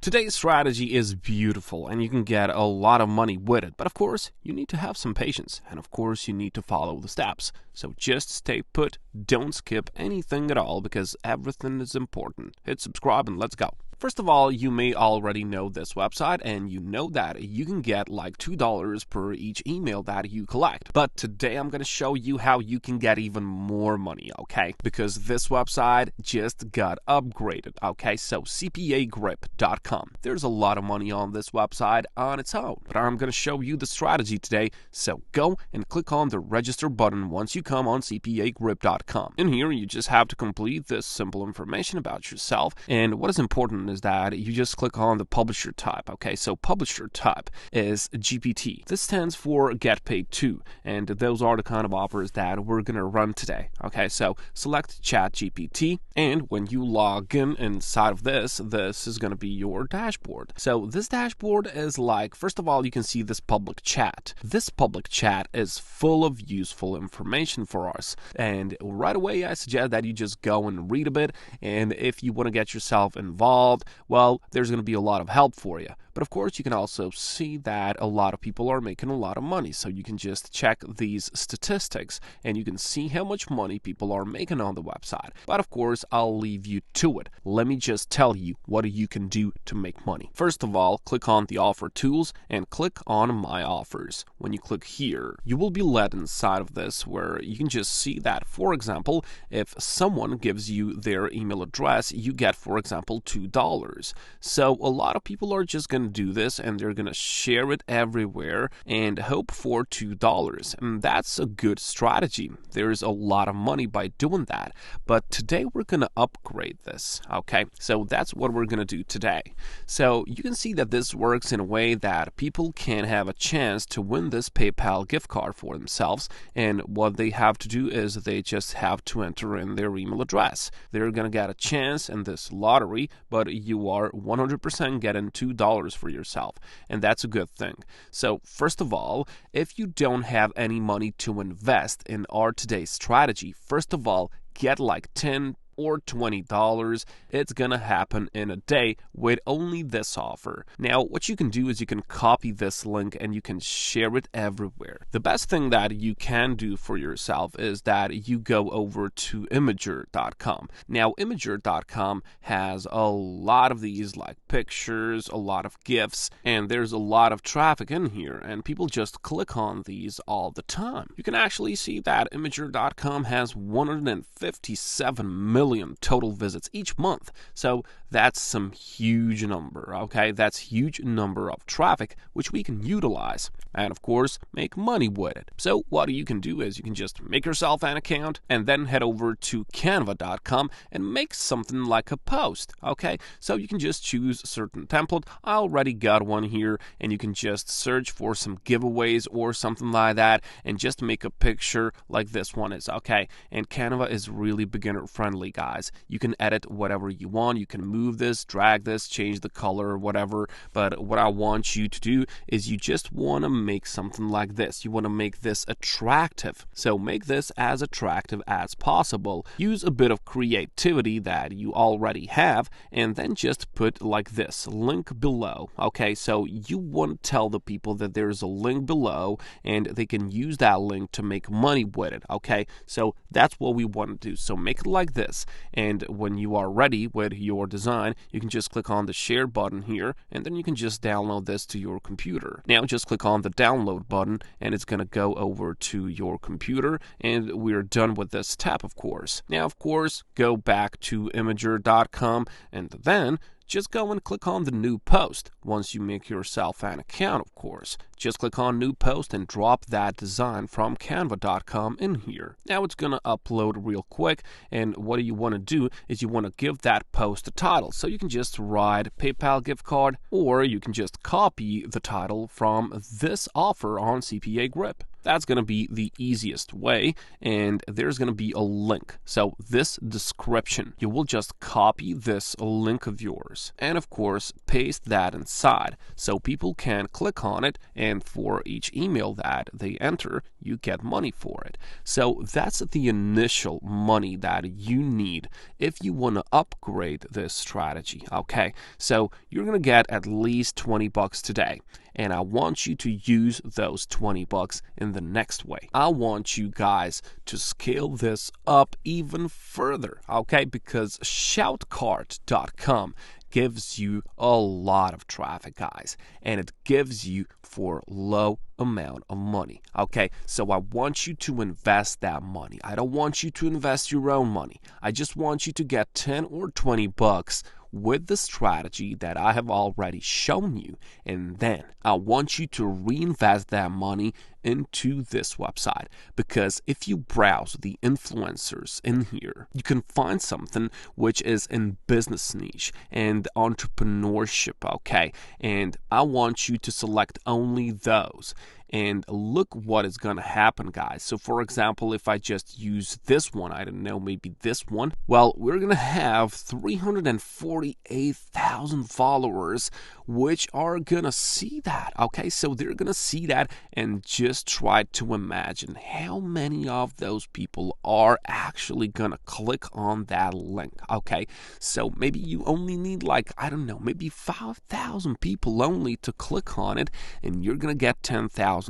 Today's strategy is beautiful and you can get a lot of money with it, but of course you need to have some patience and of course you need to follow the steps. So just stay put, don't skip anything at all because everything is important. Hit subscribe and let's go. First of all, you may already know this website and you know that you can get like $2 per each email that you collect. But today I'm going to show you how you can get even more money, okay? Because this website just got upgraded, okay? So CPAGrip.com. There's a lot of money on this website on its own, but I'm going to show you the strategy today. So go and click on the register button once you come on CPAGrip.com. In here, you just have to complete this simple information about yourself, and what is important is that you just click on the publisher type, okay? So publisher type is GPT. This stands for Get Paid To, and those are the kind of offers that we're gonna run today, okay? So select Chat GPT, and when you log in inside of this is gonna be your dashboard. So this dashboard is like, first of all, you can see this public chat. This public chat is full of useful information for us, and right away I suggest that you just go and read a bit, and if you want to get yourself involved, well, there's going to be a lot of help for you. But of course, you can also see that a lot of people are making a lot of money. So you can just check these statistics and you can see how much money people are making on the website. But of course, I'll leave you to it. Let me just tell you what you can do to make money. First of all, click on the offer tools and click on my offers. When you click here, you will be led inside of this where you can just see that, for example, if someone gives you their email address, you get, for example, $2. So a lot of people are just going to do this and they're going to share it everywhere and hope for $2. And that's a good strategy. There's a lot of money by doing that. But today we're going to upgrade this, okay? So that's what we're going to do today. So you can see that this works in a way that people can have a chance to win this PayPal gift card for themselves. And what they have to do is they just have to enter in their email address. They're going to get a chance in this lottery, but you are 100% getting $2 for yourself, and that's a good thing. So first of all, if you don't have any money to invest in our today's strategy, first of all, get like 10 or $20. It's gonna happen in a day with only this offer. Now, what you can do is you can copy this link and you can share it everywhere. The best thing that you can do for yourself is that you go over to Imgur.com. Now, Imgur.com has a lot of these like pictures, a lot of GIFs, and there's a lot of traffic in here, and people just click on these all the time. You can actually see that Imgur.com has 157 million total visits each month. So that's some huge number, okay? That's huge number of traffic which we can utilize and of course make money with it. So what you can do is you can just make yourself an account and then head over to Canva.com and make something like a post, okay? So you can just choose a certain template. I already got one here, and you can just search for some giveaways or something like that and just make a picture like this one is, okay? And Canva is really beginner friendly, guys. You can edit whatever you want. You can move this, drag this, change the color or whatever. But what I want you to do is you just want to make something like this. You want to make this attractive. So make this as attractive as possible. Use a bit of creativity that you already have and then just put like this, link below. Okay, so you want to tell the people that there's a link below and they can use that link to make money with it. Okay, so that's what we want to do. So make it like this. And when you are ready with your design, you can just click on the share button here and then you can just download this to your computer. Now just click on the download button and it's going to go over to your computer and we're done with this step, of course. Now, of course, go back to Imgur.com and then just go and click on the new post. Once you make yourself an account, of course, just click on new post and drop that design from Canva.com in here. Now it's going to upload real quick, and what you want to do is you want to give that post a title. So you can just write PayPal gift card, or you can just copy the title from this offer on CPAGrip. That's going to be the easiest way, and there's going to be a link. So this description, you will just copy this link of yours and of course paste that inside so people can click on it, and for each email that they enter, you get money for it. So that's the initial money that you need if you want to upgrade this strategy. Okay, so you're going to get at least $20 today, and I want you to use those $20 in the next way. I want you guys to scale this up even further, okay? Because Shoutcart.com gives you a lot of traffic, guys, and it gives you for low amount of money. Okay, so I want you to invest that money. I don't want you to invest your own money. I just want you to get 10 or 20 bucks with the strategy that I have already shown you, and then I want you to reinvest that money into this website, because if you browse the influencers in here, you can find something which is in business niche and entrepreneurship, okay? And I want you to select only those. And look what is going to happen, guys. So for example, if I just use this one, I don't know, maybe this one, well, we're going to have 348,000 followers which are going to see that, okay? So they're going to see that, and just try to imagine how many of those people are actually going to click on that link, okay? So maybe you only need like, I don't know, maybe 5,000 people only to click on it, and you're going to get $10,000,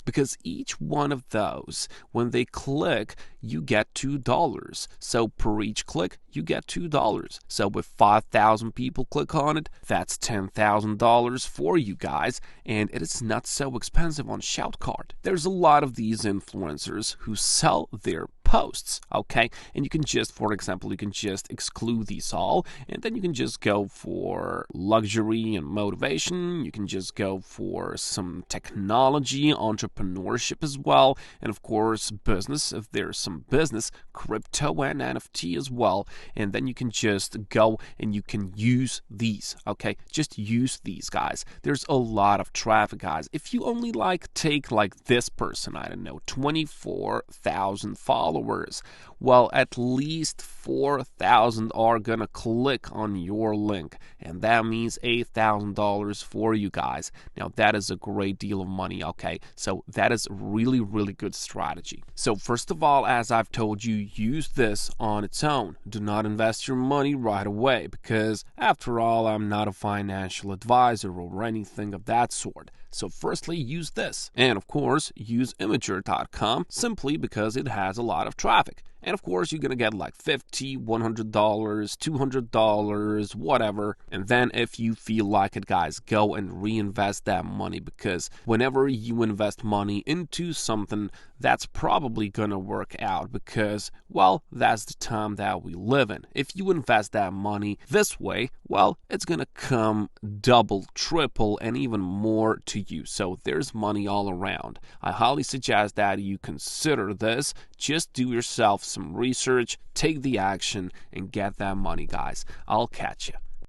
because each one of those, when they click, you get $2. So per each click, you get $2. So if 5,000 people click on it, that's $10,000 for you guys, and it is not so expensive on Shoutcart. There's a lot of these influencers who sell their posts, okay? And you can just, for example, you can just exclude these all, and then you can just go for luxury and motivation. You can just go for some technology, entrepreneurship as well, and of course business, if there's some business, crypto and NFT as well. And then you can just go and you can use these, okay? Just use these, guys. There's a lot of traffic, guys. If you only take this person, I don't know, 24,000 followers, well, at least 4,000 are gonna click on your link, and that means $8,000 for you guys. Now that is a great deal of money, okay? So that is really, really good strategy. So first of all, as I've told you, use this on its own. Do not invest your money right away, because after all, I'm not a financial advisor or anything of that sort. So firstly, use this. And of course, use Imgur.com simply because it has a lot of traffic. And of course, you're going to get like $50, $100, $200, whatever. And then if you feel like it, guys, go and reinvest that money, because whenever you invest money into something, that's probably going to work out, because, well, that's the time that we live in. If you invest that money this way, well, it's going to come double, triple, and even more to you. So there's money all around. I highly suggest that you consider this. Just do yourself some research, take the action, and get that money, guys. I'll catch you.